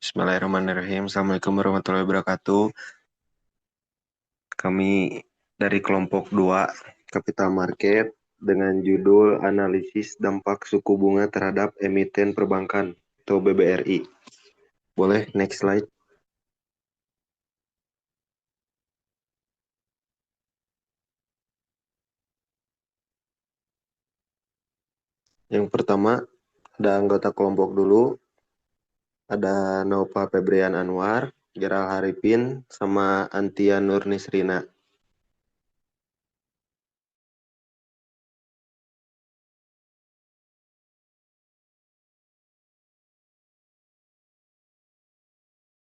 Bismillahirrahmanirrahim. Assalamualaikum warahmatullahi wabarakatuh. Kami dari kelompok 2 Capital Market dengan judul Analisis Dampak Suku Bunga Terhadap Emiten Perbankan atau BBRI. Boleh next slide. Yang pertama ada anggota kelompok dulu. Ada Nova Febrian Anwar, Geral Haripin, sama Antia Nurnisrina.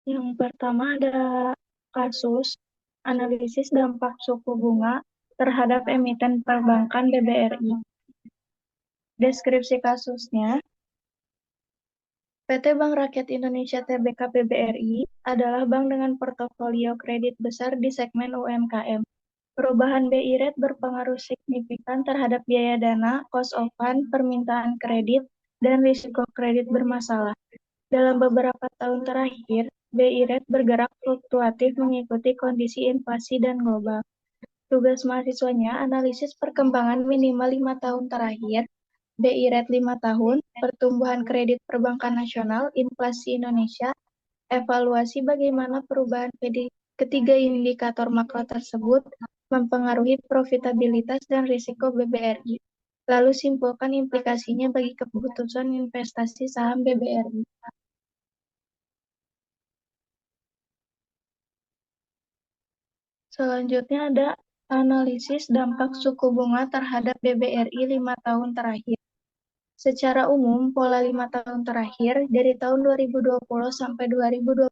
Yang pertama ada kasus analisis dampak suku bunga terhadap emiten perbankan BBRI. Deskripsi kasusnya, PT Bank Rakyat Indonesia Tbk BBRI adalah bank dengan portofolio kredit besar di segmen UMKM. Perubahan BI rate berpengaruh signifikan terhadap biaya dana, cost of fund, permintaan kredit, dan risiko kredit bermasalah. Dalam beberapa tahun terakhir, BI rate bergerak fluktuatif mengikuti kondisi inflasi dan global. Tugas mahasiswanya analisis perkembangan minimal 5 tahun terakhir, BI rate 5 tahun, pertumbuhan kredit perbankan nasional, inflasi Indonesia, evaluasi bagaimana perubahan ketiga indikator makro tersebut mempengaruhi profitabilitas dan risiko BBRI. Lalu simpulkan implikasinya bagi keputusan investasi saham BBRI. Selanjutnya ada analisis dampak suku bunga terhadap BBRI 5 tahun terakhir. Secara umum, pola 5 tahun terakhir dari tahun 2020 sampai 2021,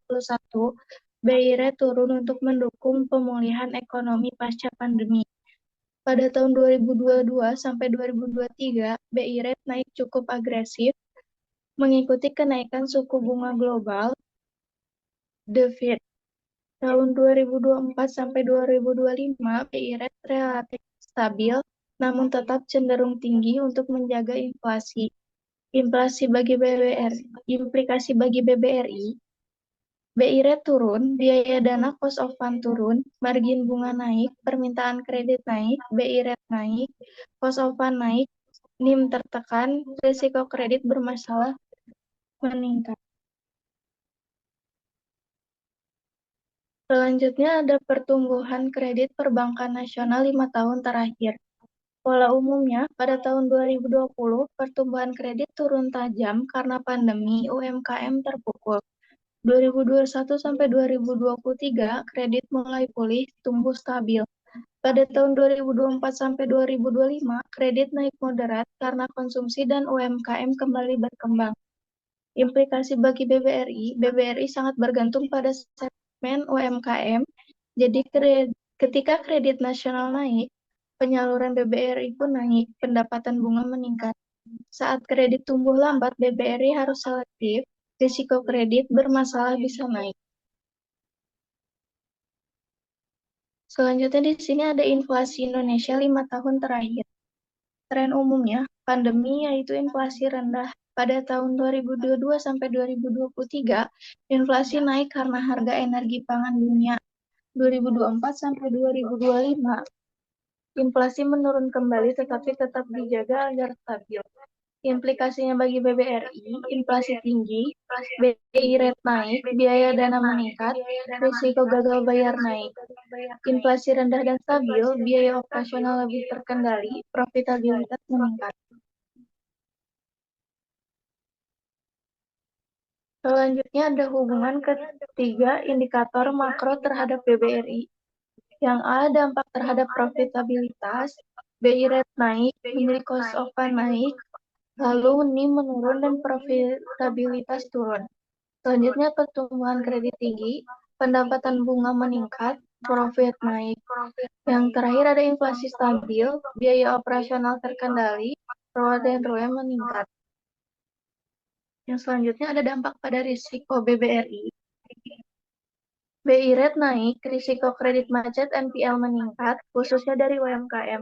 BI rate turun untuk mendukung pemulihan ekonomi pasca pandemi. Pada tahun 2022 sampai 2023, BI rate naik cukup agresif, mengikuti kenaikan suku bunga global, The Fed. Tahun 2024 sampai 2025, BI rate relatif stabil, namun tetap cenderung tinggi untuk menjaga inflasi. Implikasi bagi BBRI, BI rate turun, biaya dana cost of fund turun, margin bunga naik, permintaan kredit naik, BI rate naik, cost of fund naik, NIM tertekan, risiko kredit bermasalah meningkat. Selanjutnya ada pertumbuhan kredit perbankan nasional 5 tahun terakhir. Pola umumnya, pada tahun 2020, pertumbuhan kredit turun tajam karena pandemi UMKM terpukul. 2021 sampai 2023, kredit mulai pulih, tumbuh stabil. Pada tahun 2024 sampai 2025, kredit naik moderat karena konsumsi dan UMKM kembali berkembang. Implikasi bagi BBRI sangat bergantung pada segmen UMKM. Jadi ketika kredit nasional naik, penyaluran BBRI pun naik, pendapatan bunga meningkat. Saat kredit tumbuh lambat, BBRI harus selektif, risiko kredit bermasalah bisa naik. Selanjutnya di sini ada inflasi Indonesia 5 tahun terakhir. Tren umumnya, pandemi yaitu inflasi rendah. Pada tahun 2022 sampai 2023, inflasi naik karena harga energi pangan dunia. 2024 sampai 2025, inflasi menurun kembali tetapi tetap dijaga agar stabil. Implikasinya bagi BBRI, inflasi tinggi, BI rate naik, biaya dana meningkat, risiko gagal bayar naik. Inflasi rendah dan stabil, biaya operasional lebih terkendali, profitabilitas meningkat. Selanjutnya ada hubungan ketiga indikator makro terhadap BBRI. Yang A, dampak terhadap profitabilitas, BI rate naik, memiliki cost of fund naik, lalu NIM menurun dan profitabilitas turun. Selanjutnya pertumbuhan kredit tinggi, pendapatan bunga meningkat, profit naik. Yang terakhir ada inflasi stabil, biaya operasional terkendali, ROA dan ROE meningkat. Yang selanjutnya ada dampak pada risiko BBRI. BI rate naik, risiko kredit macet NPL meningkat, khususnya dari UMKM.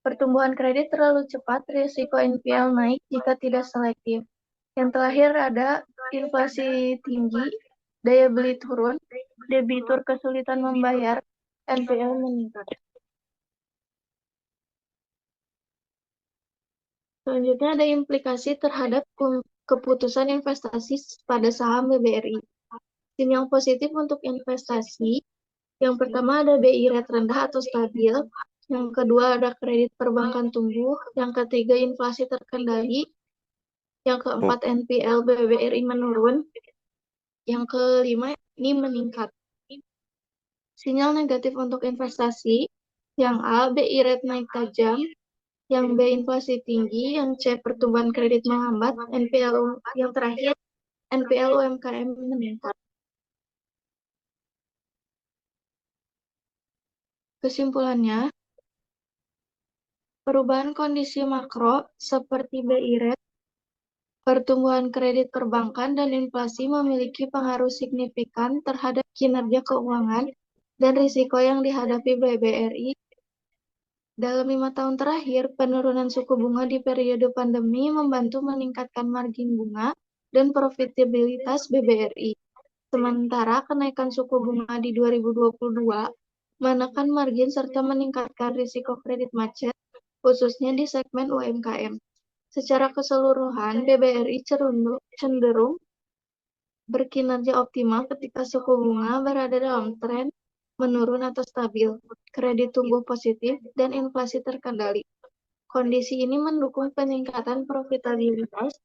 Pertumbuhan kredit terlalu cepat, risiko NPL naik jika tidak selektif. Yang terakhir ada inflasi tinggi, daya beli turun, debitur kesulitan membayar, NPL meningkat. Selanjutnya ada implikasi terhadap keputusan investasi pada saham BBRI. Sinyal positif untuk investasi. Yang pertama ada BI rate rendah atau stabil. Yang kedua ada kredit perbankan tumbuh. Yang ketiga inflasi terkendali. Yang keempat NPL BBRI menurun. Yang kelima ini meningkat. Sinyal negatif untuk investasi. Yang A, BI rate naik tajam. Yang B, inflasi tinggi. Yang C, pertumbuhan kredit melambat. NPL yang terakhir, NPL UMKM meningkat. Kesimpulannya, perubahan kondisi makro seperti BI rate, pertumbuhan kredit perbankan, dan inflasi memiliki pengaruh signifikan terhadap kinerja keuangan dan risiko yang dihadapi BBRI. Dalam 5 tahun terakhir, penurunan suku bunga di periode pandemi membantu meningkatkan margin bunga dan profitabilitas BBRI. Sementara kenaikan suku bunga di 2022 menekan margin serta meningkatkan risiko kredit macet, khususnya di segmen UMKM. Secara keseluruhan, BBRI cenderung berkinerja optimal ketika suku bunga berada dalam tren menurun atau stabil, kredit tumbuh positif, dan inflasi terkendali. Kondisi ini mendukung peningkatan profitabilitas,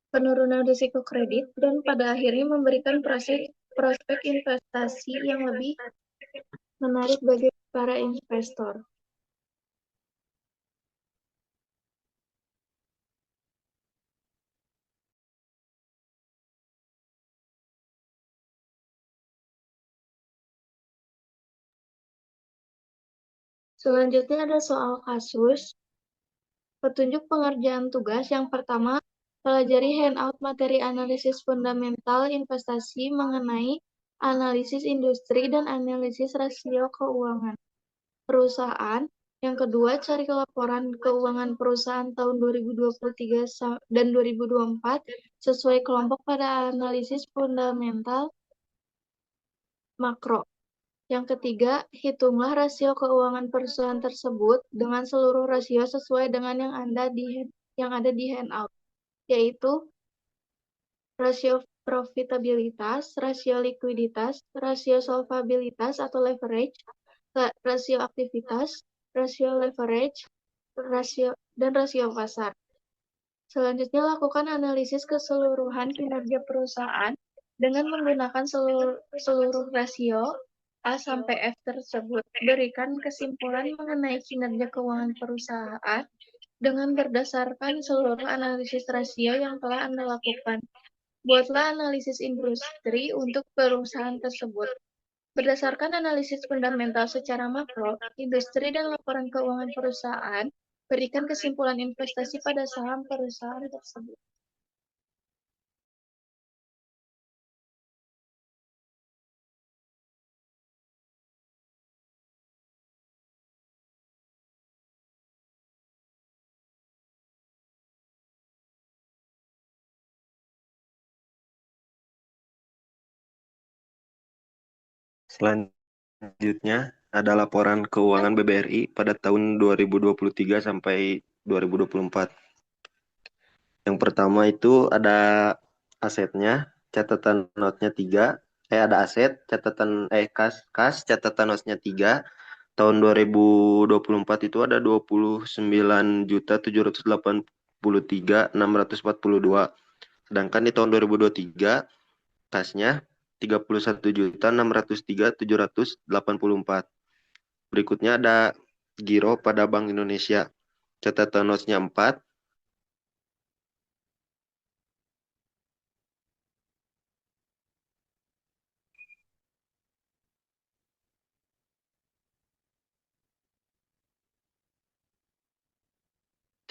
penurunan risiko kredit, dan pada akhirnya memberikan prospek investasi yang lebih menarik bagi para investor. Selanjutnya ada soal kasus. Petunjuk pengerjaan tugas yang pertama, pelajari handout materi analisis fundamental investasi mengenai analisis industri dan analisis rasio keuangan perusahaan. Yang kedua, cari laporan keuangan perusahaan tahun 2023 dan 2024 sesuai kelompok pada analisis fundamental makro. Yang ketiga, hitunglah rasio keuangan perusahaan tersebut dengan seluruh rasio sesuai dengan yang ada di handout, yaitu rasio profitabilitas, rasio likuiditas, rasio solvabilitas atau leverage, rasio aktivitas, rasio leverage, dan rasio pasar. Selanjutnya, lakukan analisis keseluruhan kinerja perusahaan dengan menggunakan seluruh rasio A sampai F tersebut. Berikan kesimpulan mengenai kinerja keuangan perusahaan dengan berdasarkan seluruh analisis rasio yang telah Anda lakukan. Buatlah analisis industri untuk perusahaan tersebut. Berdasarkan analisis fundamental secara makro, industri dan laporan keuangan perusahaan, berikan kesimpulan investasi pada saham perusahaan tersebut. Selanjutnya ada laporan keuangan BBRI pada tahun 2023 sampai 2024. Yang pertama itu ada asetnya, catatan notnya 3. Ada aset, kas, catatan notnya 3. Tahun 2024 itu ada 29.783.642. Sedangkan di tahun 2023 kasnya 31.603.784. Berikutnya ada giro pada Bank Indonesia. Catatan notnya 4.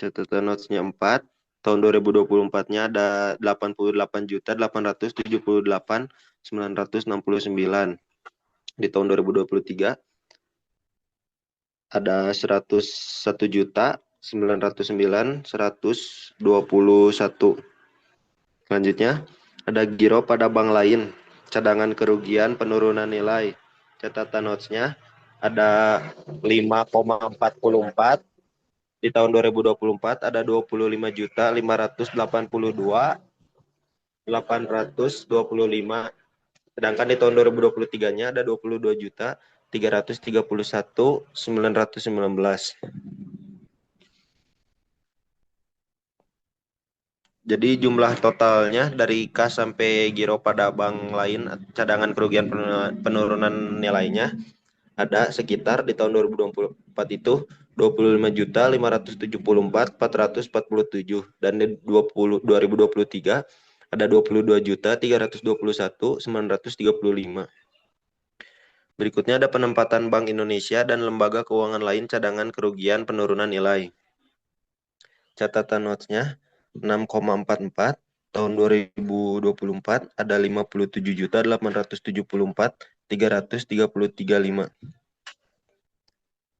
Catatan notnya 4. Tahun 2024-nya ada 88.878.969. Di tahun 2023 ada 101.909.121. Selanjutnya Ada giro pada bank lain, cadangan kerugian, penurunan nilai. Catatan notes-nya ada 5,44 di tahun 2024 ada 25.582.825. Sedangkan di tahun 2023-nya ada 22.331.919. Jadi jumlah totalnya dari kas sampai giro pada bank lain cadangan kerugian penurunan nilainya ada sekitar di tahun 2024 itu 25.574.447 dan di 2023 ada 22.321.935. Berikutnya ada penempatan Bank Indonesia dan lembaga keuangan lain cadangan kerugian penurunan nilai. Catatan notes-nya 6,44 tahun 2024 ada 57.874.333.5.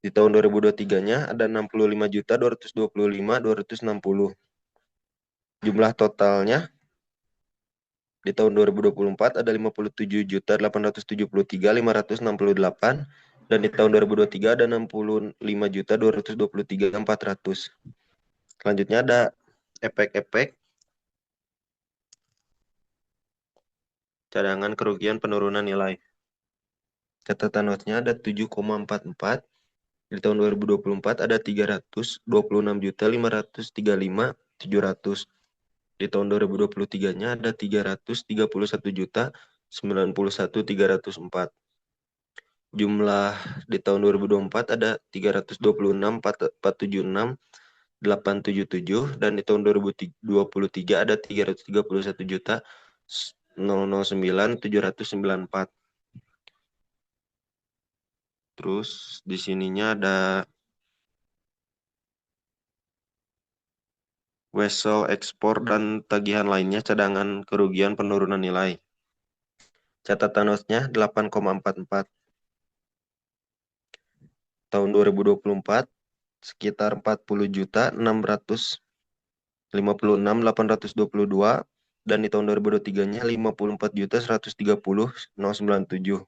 Di tahun 2023-nya ada 65.225.260. Jumlah totalnya di tahun 2024 ada 57.873.568 dan di tahun 2023 ada 65.223.400. Selanjutnya ada efek-efek cadangan kerugian penurunan nilai. Catatan notes-nya ada 7,44. Di tahun 2024 ada 326.535.700. Di tahun 2023-nya ada 331.091.304. Jumlah di tahun 2024 ada 326.476.877 dan di tahun 2023 ada 331.009.794. Terus di sininya ada wesel ekspor dan tagihan lainnya cadangan kerugian penurunan nilai. Catatan notes-nya 8,44. Tahun 2024 sekitar 40.656.822 dan di tahun 2023-nya 54.130.097.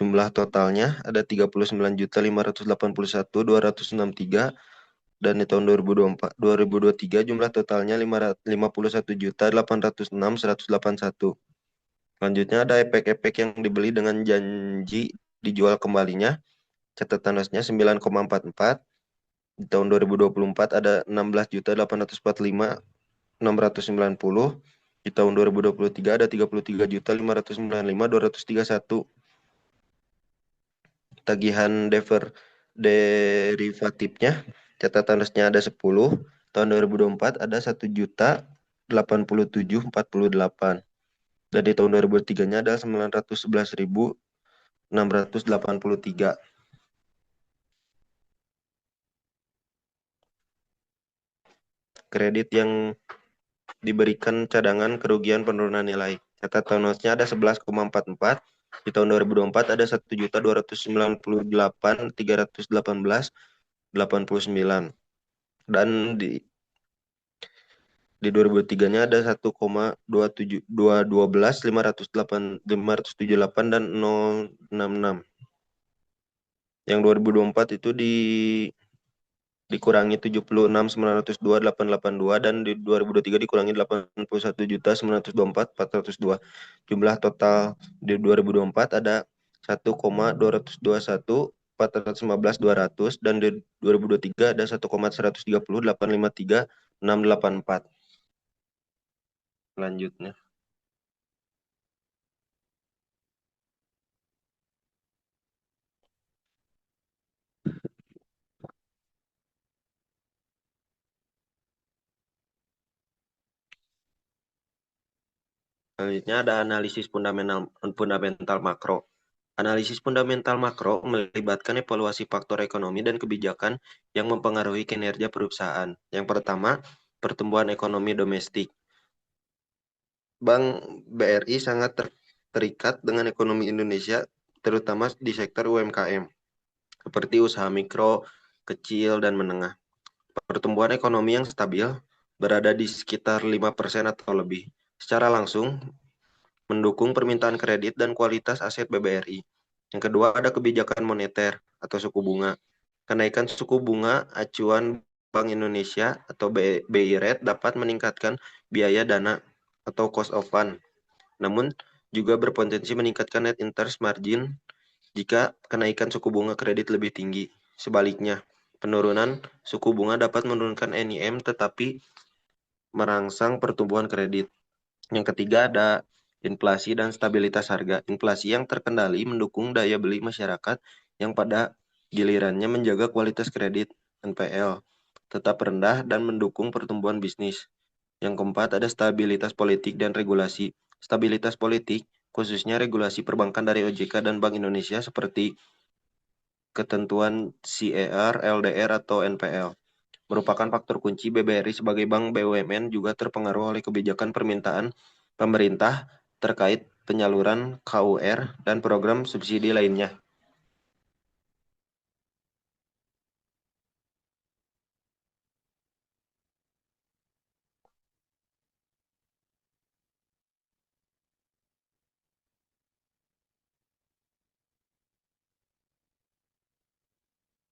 Jumlah totalnya ada 39.581.263 dan di tahun 2023 jumlah totalnya 51.806.181. Selanjutnya ada efek-efek yang dibeli dengan janji dijual kembalinya. Catatan notes-nya 9,44. Di tahun 2024 ada 16.845.690. Di tahun 2023 ada 33.595.231. Tagihan derivatifnya, catatan notes-nya ada 10. Tahun 2024 ada 1.087.48. Dan di tahun 2003-nya ada 911.683. Kredit yang diberikan cadangan kerugian penurunan nilai. Catatan notes-nya ada 11,44. Di tahun 2024 ada 1.298.318.89. Dan di 2003-nya ada 1,212.578 dan 066. Yang 2024 itu dikurangi 76.902.882 dan di 2023 dikurangi 81.924.402. Jumlah total di 2024 ada 1,221.415.200 dan di 2023 ada 1,130.853.684. Selanjutnya. Selanjutnya ada analisis fundamental makro. Analisis fundamental makro melibatkan evaluasi faktor ekonomi dan kebijakan yang mempengaruhi kinerja perusahaan. Yang pertama, pertumbuhan ekonomi domestik. Bank BRI sangat terikat dengan ekonomi Indonesia, terutama di sektor UMKM, seperti usaha mikro, kecil, dan menengah. Pertumbuhan ekonomi yang stabil berada di sekitar 5% atau lebih. Secara langsung mendukung permintaan kredit dan kualitas aset BBRI. Yang kedua ada kebijakan moneter atau suku bunga. Kenaikan suku bunga acuan Bank Indonesia atau BI Rate dapat meningkatkan biaya dana atau cost of fund. Namun juga berpotensi meningkatkan net interest margin jika kenaikan suku bunga kredit lebih tinggi. Sebaliknya, penurunan suku bunga dapat menurunkan NIM tetapi merangsang pertumbuhan kredit. Yang ketiga ada inflasi dan stabilitas harga. Inflasi yang terkendali mendukung daya beli masyarakat yang pada gilirannya menjaga kualitas kredit NPL tetap rendah dan mendukung pertumbuhan bisnis. Yang keempat ada stabilitas politik dan regulasi. Stabilitas politik khususnya regulasi perbankan dari OJK dan Bank Indonesia seperti ketentuan CER, LDR atau NPL merupakan faktor kunci. BBRI sebagai bank BUMN juga terpengaruh oleh kebijakan permintaan pemerintah terkait penyaluran KUR dan program subsidi lainnya.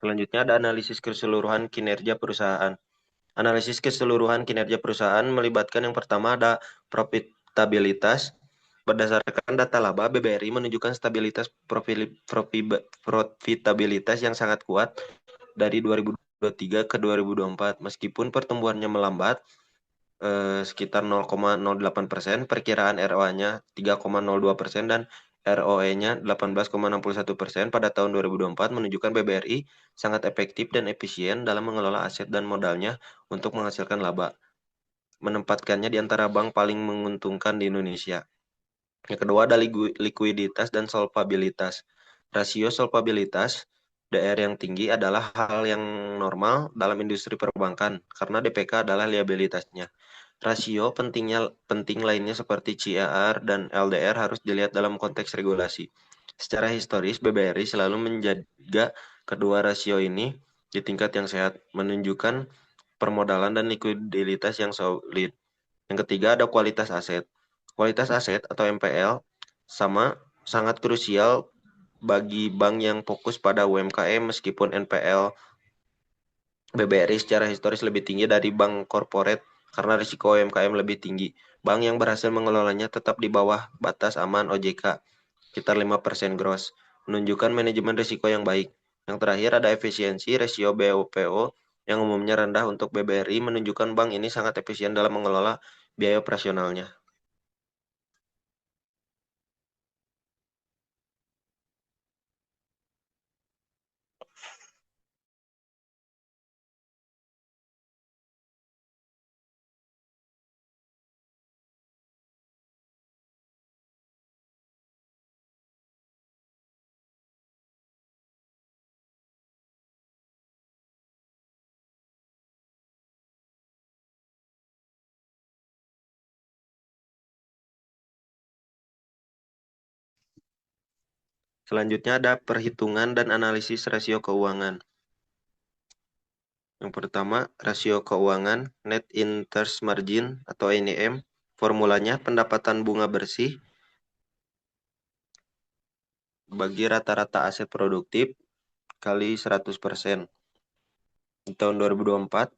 Selanjutnya ada analisis keseluruhan kinerja perusahaan. Analisis keseluruhan kinerja perusahaan melibatkan yang pertama ada profitabilitas. Berdasarkan data laba, BBRI menunjukkan stabilitas profitabilitas yang sangat kuat dari 2023 ke 2024. Meskipun pertumbuhannya melambat sekitar 0,08%, perkiraan ROA-nya 3,02% dan ROE-nya 18,61% pada tahun 2024 menunjukkan BBRI sangat efektif dan efisien dalam mengelola aset dan modalnya untuk menghasilkan laba, menempatkannya di antara bank paling menguntungkan di Indonesia. Yang kedua ada likuiditas dan solvabilitas. Rasio solvabilitas DR yang tinggi adalah hal yang normal dalam industri perbankan karena DPK adalah liabilitasnya. Rasio penting lainnya seperti CAR dan LDR harus dilihat dalam konteks regulasi. Secara historis, BBRI selalu menjaga kedua rasio ini di tingkat yang sehat, menunjukkan permodalan dan likuiditas yang solid. Yang ketiga ada kualitas aset. Kualitas aset atau NPL sangat krusial bagi bank yang fokus pada UMKM meskipun NPL BBRI secara historis lebih tinggi dari bank corporate karena risiko UMKM lebih tinggi. Bank yang berhasil mengelolanya tetap di bawah batas aman OJK, sekitar 5% gross, menunjukkan manajemen risiko yang baik. Yang terakhir ada efisiensi rasio BOPO yang umumnya rendah untuk BBRI menunjukkan bank ini sangat efisien dalam mengelola biaya operasionalnya. Selanjutnya ada perhitungan dan analisis rasio keuangan. Yang pertama, rasio keuangan net interest margin atau NIM. Formulanya pendapatan bunga bersih bagi rata-rata aset produktif kali 100%. Di tahun 2024,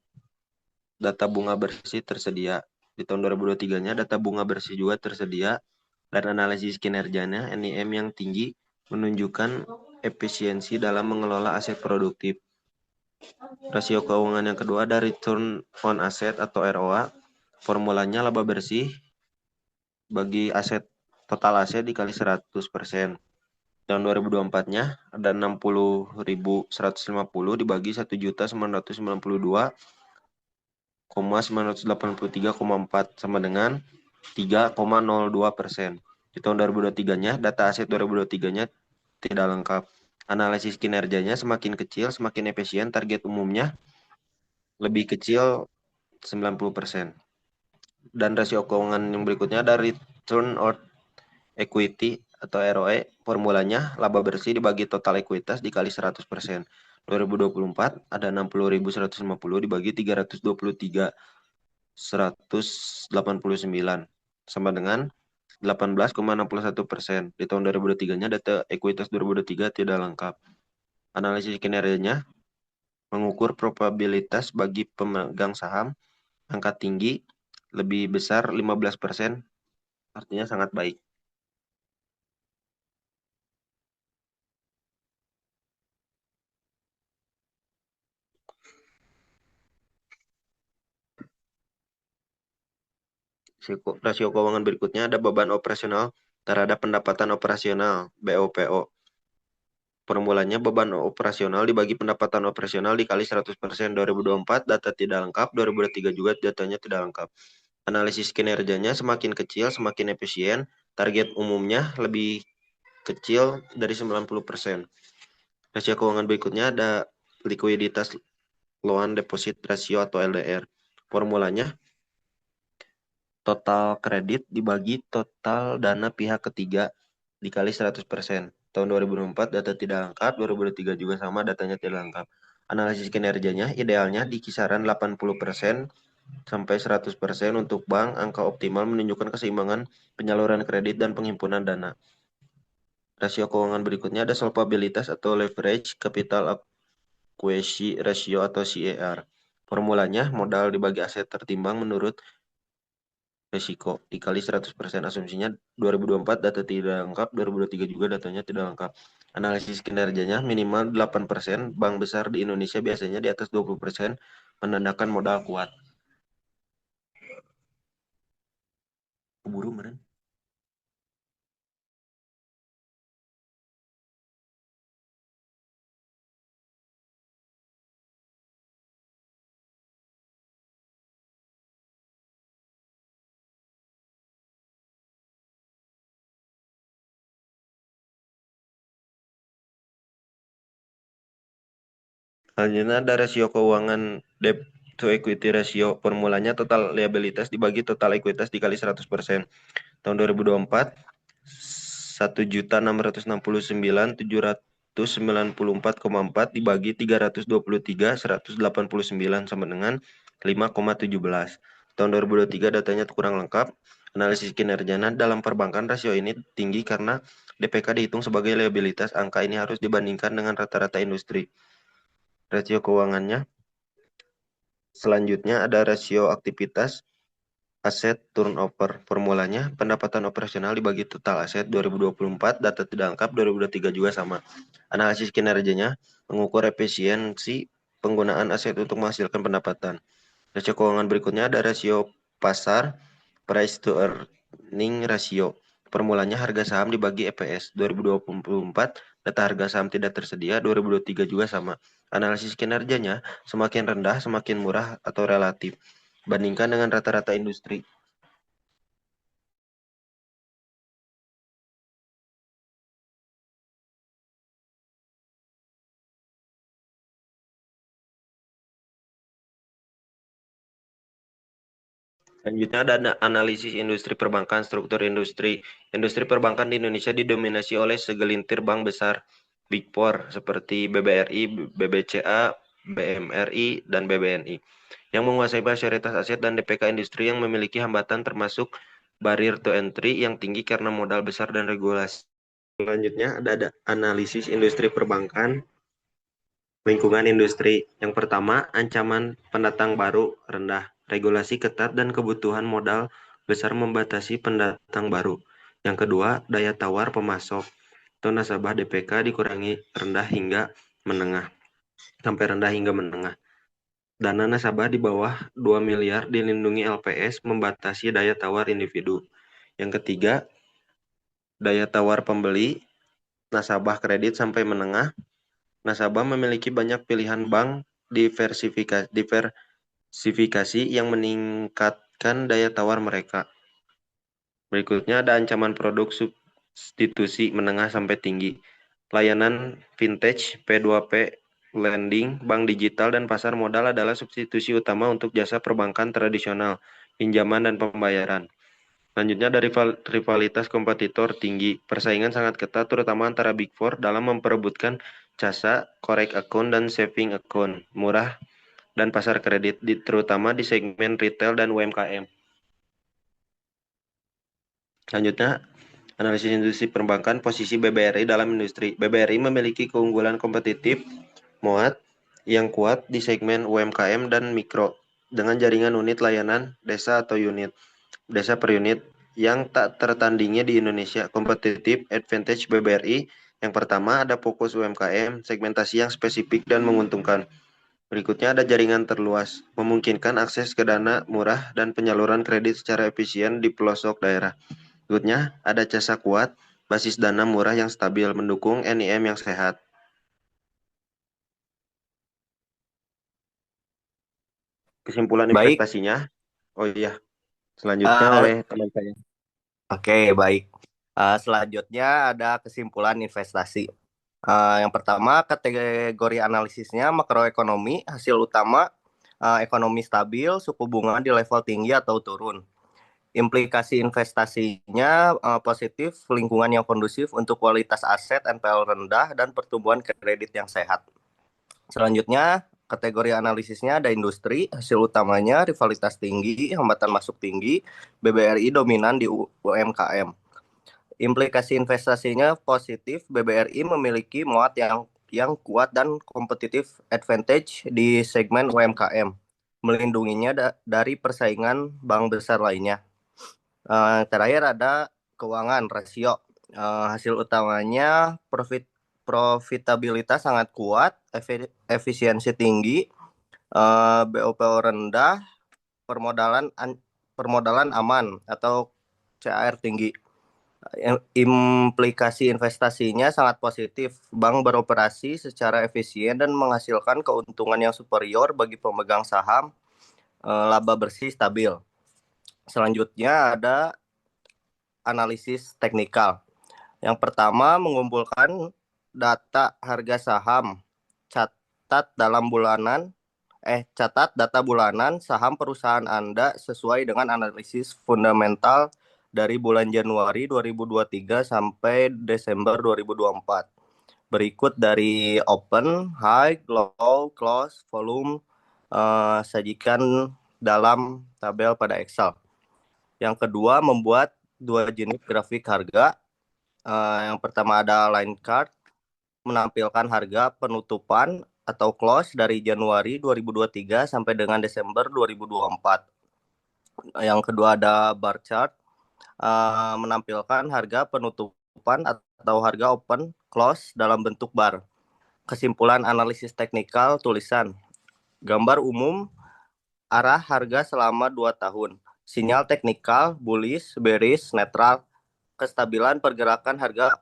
data bunga bersih tersedia. Di tahun 2023-nya data bunga bersih juga tersedia. Dan analisis kinerjanya, NIM yang tinggi menunjukkan efisiensi dalam mengelola aset produktif. Rasio keuangan yang kedua ada return on asset atau ROA. Formulanya laba bersih bagi total aset dikali 100%. Tahun 2024-nya ada 60.150 dibagi 1.992,983,4 sama dengan 3,02%. Di tahun 2023-nya data aset 2023-nya tidak lengkap. Analisis kinerjanya semakin kecil, semakin efisien, target umumnya lebih kecil 90%. Dan rasio keuangan yang berikutnya ada return on equity atau ROE. Formulanya laba bersih dibagi total ekuitas dikali 100%. 2024 ada 60.150 dibagi 323.189 sama dengan 18,61%. Di tahun 2023-nya data ekuitas 2023 tidak lengkap. Analisis kinerjanya mengukur probabilitas bagi pemegang saham angka tinggi lebih besar 15%, artinya sangat baik. Rasio keuangan berikutnya ada beban operasional terhadap pendapatan operasional BOPO. Formulanya beban operasional dibagi pendapatan operasional dikali 100%. 2024 data tidak lengkap, 2023 juga datanya tidak lengkap. Analisis kinerjanya semakin kecil semakin efisien, target umumnya lebih kecil dari 90%. Rasio keuangan berikutnya ada likuiditas loan deposit ratio atau LDR. Formulanya total kredit dibagi total dana pihak ketiga dikali 100%. Tahun 2024 data tidak lengkap, 2023 juga sama, datanya tidak lengkap. Analisis kinerjanya idealnya di kisaran 80% sampai 100% untuk bank. Angka optimal menunjukkan keseimbangan penyaluran kredit dan penghimpunan dana. Rasio keuangan berikutnya ada solvabilitas atau leverage, capital adequacy ratio atau CAR. Formulanya modal dibagi aset tertimbang menurut resiko dikali 100%. Asumsinya 2024 data tidak lengkap, 2023 juga datanya tidak lengkap. Analisis kinerjanya minimal 8%, bank besar di Indonesia biasanya di atas 20%, menandakan modal kuat. Keburu meren. Selanjutnya ada rasio keuangan debt to equity ratio. Formulanya total liabilitas dibagi total ekuitas dikali 100%. Tahun 2024 1.669.794,4 dibagi 323.189 sama dengan 5,17. Tahun 2023 datanya kurang lengkap. Analisis kinerjanya dalam perbankan rasio ini tinggi karena DPK dihitung sebagai liabilitas. Angka ini harus dibandingkan dengan rata-rata industri. Rasio keuangannya selanjutnya ada rasio aktivitas aset turnover. Formulanya pendapatan operasional dibagi total aset. 2024 data tidak lengkap, 2023 juga sama. Analisis kinerjanya mengukur efisiensi penggunaan aset untuk menghasilkan pendapatan. Rasio keuangan berikutnya ada rasio pasar, price to earning ratio. Formulanya harga saham dibagi EPS. 2024 data harga saham tidak tersedia, 2023 juga sama. Analisis kinerjanya semakin rendah semakin murah atau relatif. Bandingkan dengan rata-rata industri. Selanjutnya ada analisis industri perbankan, struktur industri. Industri perbankan di Indonesia didominasi oleh segelintir bank besar Big Four seperti BBRI, BBCA, BMRI, dan BBNI yang menguasai mayoritas aset dan DPK industri yang memiliki hambatan termasuk barrier to entry yang tinggi karena modal besar dan regulasi. Selanjutnya ada analisis industri perbankan, lingkungan industri. Yang pertama, ancaman pendatang baru rendah. Regulasi ketat dan kebutuhan modal besar membatasi pendatang baru. Yang kedua, daya tawar pemasok atau nasabah DPK dikurangi rendah hingga menengah. Sampai rendah hingga menengah. Dana nasabah di bawah 2 miliar dilindungi LPS membatasi daya tawar individu. Yang ketiga, daya tawar pembeli nasabah kredit sampai menengah. Nasabah memiliki banyak pilihan bank diversifikasi yang meningkatkan daya tawar mereka. Berikutnya ada ancaman produk substitusi menengah sampai tinggi. Layanan vintage, P2P, lending, bank digital, dan pasar modal adalah substitusi utama untuk jasa perbankan tradisional, pinjaman, dan pembayaran. Selanjutnya dari rivalitas kompetitor tinggi. Persaingan sangat ketat terutama antara Big Four dalam memperebutkan CASA, correct account, dan saving account. Murah dan pasar kredit, terutama di segmen retail dan UMKM. Selanjutnya, analisis industri perbankan, posisi BBRI dalam industri. BBRI memiliki keunggulan kompetitif muat yang kuat di segmen UMKM dan mikro dengan jaringan unit layanan desa atau desa per unit yang tak tertandingi di Indonesia. Kompetitif advantage BBRI yang pertama ada fokus UMKM, segmentasi yang spesifik dan menguntungkan. Berikutnya ada jaringan terluas, memungkinkan akses ke dana murah dan penyaluran kredit secara efisien di pelosok daerah. Berikutnya ada CASA kuat, basis dana murah yang stabil, mendukung NIM yang sehat. Kesimpulan Baik, investasinya, oh iya, selanjutnya oleh teman saya. oke, baik. Selanjutnya ada kesimpulan investasi. Yang pertama, kategori analisisnya makroekonomi, hasil utama ekonomi stabil, suku bunga di level tinggi atau turun. Implikasi investasinya positif, lingkungan yang kondusif untuk kualitas aset, NPL rendah, dan pertumbuhan kredit yang sehat. Selanjutnya, kategori analisisnya ada industri, hasil utamanya rivalitas tinggi, hambatan masuk tinggi, BBRI dominan di UMKM. Implikasi investasinya positif, BBRI memiliki muat yang kuat dan kompetitif advantage di segmen UMKM, melindunginya dari persaingan bank besar lainnya. Terakhir ada keuangan rasio. Hasil utamanya profitabilitas sangat kuat, efisiensi tinggi, BOPO rendah, permodalan aman atau CAR tinggi. Implikasi investasinya sangat positif. Bank beroperasi secara efisien dan menghasilkan keuntungan yang superior bagi pemegang saham, laba bersih stabil. Selanjutnya ada analisis teknikal. Yang pertama, mengumpulkan data harga saham. Catat data bulanan saham perusahaan Anda sesuai dengan analisis fundamental dari bulan Januari 2023 sampai Desember 2024. Berikut dari open, high, low, close, volume, sajikan dalam tabel pada Excel. Yang kedua, membuat 2 jenis grafik harga. Yang pertama ada line chart, menampilkan harga penutupan atau close dari Januari 2023 sampai dengan Desember 2024. Yang kedua ada bar chart, menampilkan harga penutupan atau harga open close dalam bentuk bar. Kesimpulan analisis teknikal tulisan. Gambar umum arah harga selama 2 tahun. Sinyal teknikal, bullish, bearish, netral. Kestabilan pergerakan harga,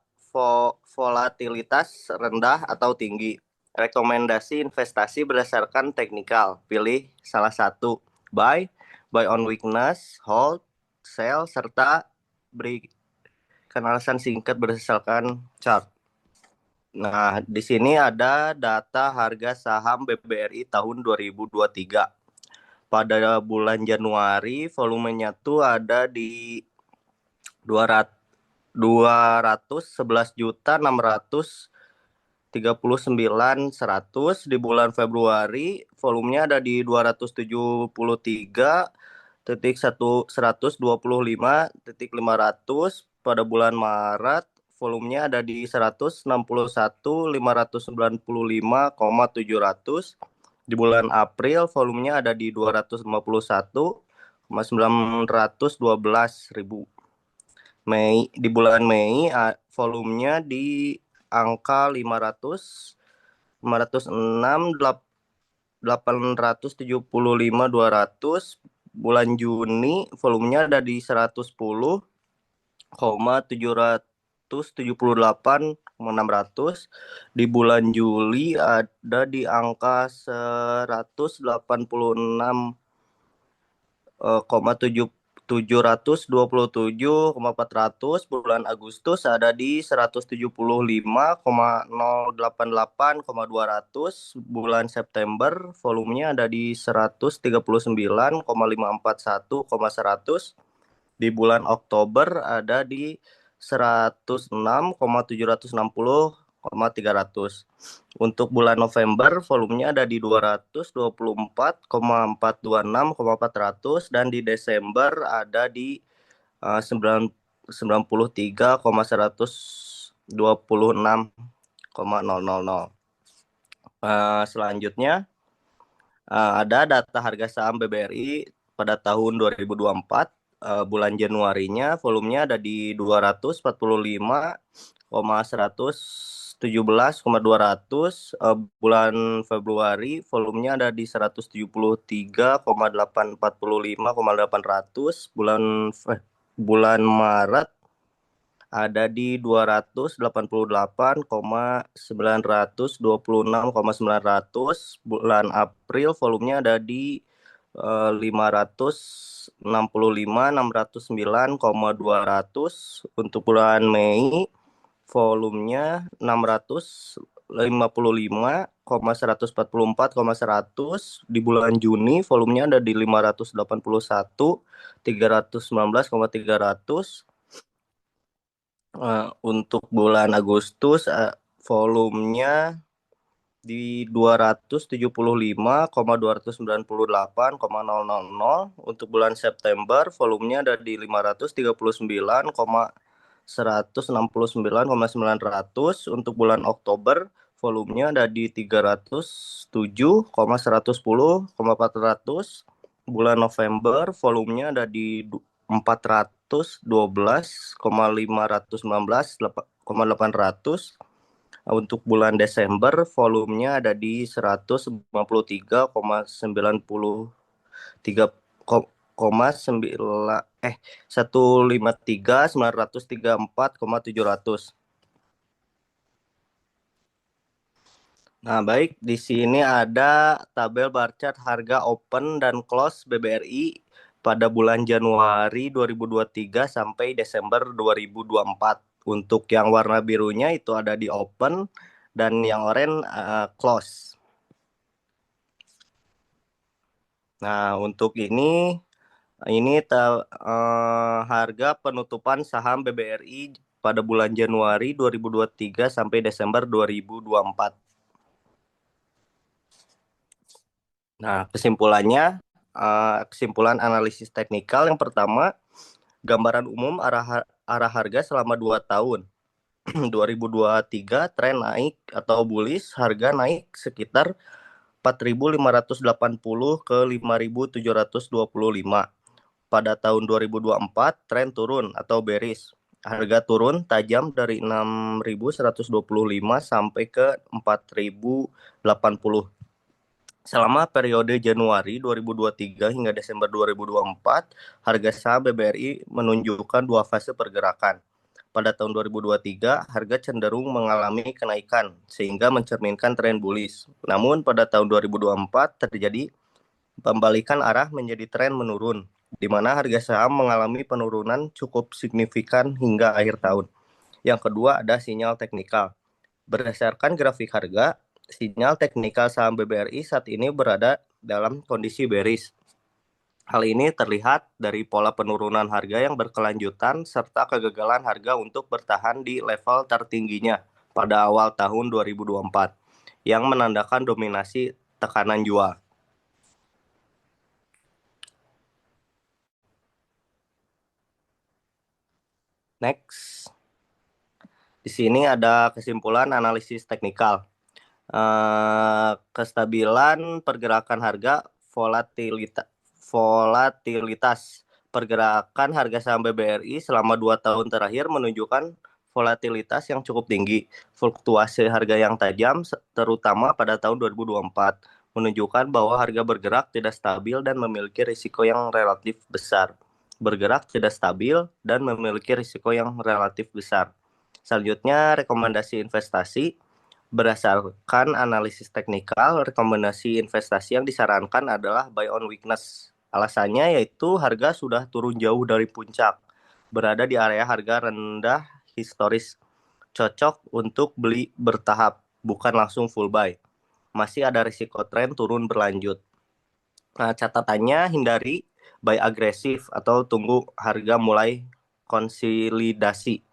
volatilitas rendah atau tinggi. Rekomendasi investasi berdasarkan teknikal. Pilih salah satu. Buy on weakness, hold, sell, serta berikan alasan singkat berdasarkan chart. Nah, di sini ada data harga saham BBRI tahun 2023. Pada bulan Januari volumenya tuh ada di 211.639.100. Di bulan Februari volumenya ada di 273.125.500. Pada bulan Maret volumenya ada di 161.595.700. Di bulan April volumenya ada di 251.912.000. Di bulan Mei volumenya di angka 506.875.200. Bulan Juni volumenya ada di 110.778.600. Di bulan Juli ada di angka 186.727.400. Bulan Agustus ada di 175.088.200. Bulan September volumenya ada di 139.541.100. Di bulan Oktober ada di 106.760 Untuk bulan November volumenya ada di 224,426,400 dan di Desember ada di 93,126,000. Selanjutnya ada data harga saham BBRI pada tahun 2024. Bulan Januarinya volumenya ada di 245,117,200. Bulan Februari volumenya ada di 173,845,800. Bulan Maret ada di 288,926,900. Bulan April volumenya ada di 565,609,200. Untuk bulan Mei volumenya 655,144,100. Di bulan Juni volumenya ada di 581,319,300. Untuk bulan Agustus volumenya di 275,298,000. Untuk bulan September volumenya ada di 539,169,900. Untuk bulan Oktober volumenya ada di 307,110,400. Bulan November volumenya ada di 412,519,800. Untuk bulan Desember volumenya ada di 153,934,700. Nah, baik, di sini ada tabel bar chart harga open dan close BBRI pada bulan Januari 2023 sampai Desember 2024. Untuk yang warna birunya itu ada di open dan yang oranye close. Nah, untuk ini harga penutupan saham BBRI pada bulan Januari 2023 sampai Desember 2024. Nah, kesimpulan analisis teknikal yang pertama, gambaran umum arah harga selama 2 tahun. 2023 tren naik atau bullish, harga naik sekitar 4.580 ke 5.725. Pada tahun 2024 tren turun atau bearish. Harga turun tajam dari 6.125 sampai ke 4.080. Selama periode Januari 2023 hingga Desember 2024, harga saham BBRI menunjukkan 2 fase pergerakan. Pada tahun 2023, harga cenderung mengalami kenaikan sehingga mencerminkan tren bullish. Namun pada tahun 2024 terjadi pembalikan arah menjadi tren menurun, di mana harga saham mengalami penurunan cukup signifikan hingga akhir tahun. Yang kedua ada sinyal teknikal. Berdasarkan grafik harga, sinyal teknikal saham BBRI saat ini berada dalam kondisi bearish. Hal ini terlihat dari pola penurunan harga yang berkelanjutan serta kegagalan harga untuk bertahan di level tertingginya pada awal tahun 2024 yang menandakan dominasi tekanan jual. Next. Di sini ada kesimpulan analisis teknikal. Kestabilan pergerakan harga, volatilitas pergerakan harga saham BBRI selama 2 tahun terakhir menunjukkan volatilitas yang cukup tinggi. Fluktuasi harga yang tajam terutama pada tahun 2024 menunjukkan bahwa harga bergerak tidak stabil dan memiliki risiko yang relatif besar. Selanjutnya, rekomendasi investasi. Berdasarkan analisis teknikal, rekomendasi investasi yang disarankan adalah buy on weakness. Alasannya yaitu harga sudah turun jauh dari puncak, berada di area harga rendah historis. Cocok untuk beli bertahap, bukan langsung full buy. Masih ada risiko tren turun berlanjut. Nah, catatannya hindari buy agresif atau tunggu harga mulai konsolidasi.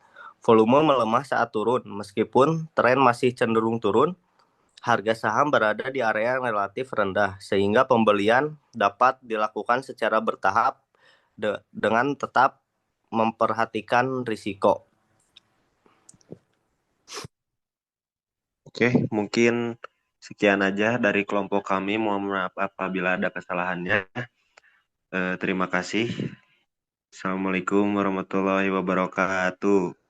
volume melemah saat turun. Meskipun tren masih cenderung turun, harga saham berada di area yang relatif rendah, sehingga pembelian dapat dilakukan secara bertahap dengan tetap memperhatikan risiko. Oke, mungkin sekian aja dari kelompok kami. Mohon maaf apabila ada kesalahannya. Terima kasih. Assalamualaikum warahmatullahi wabarakatuh.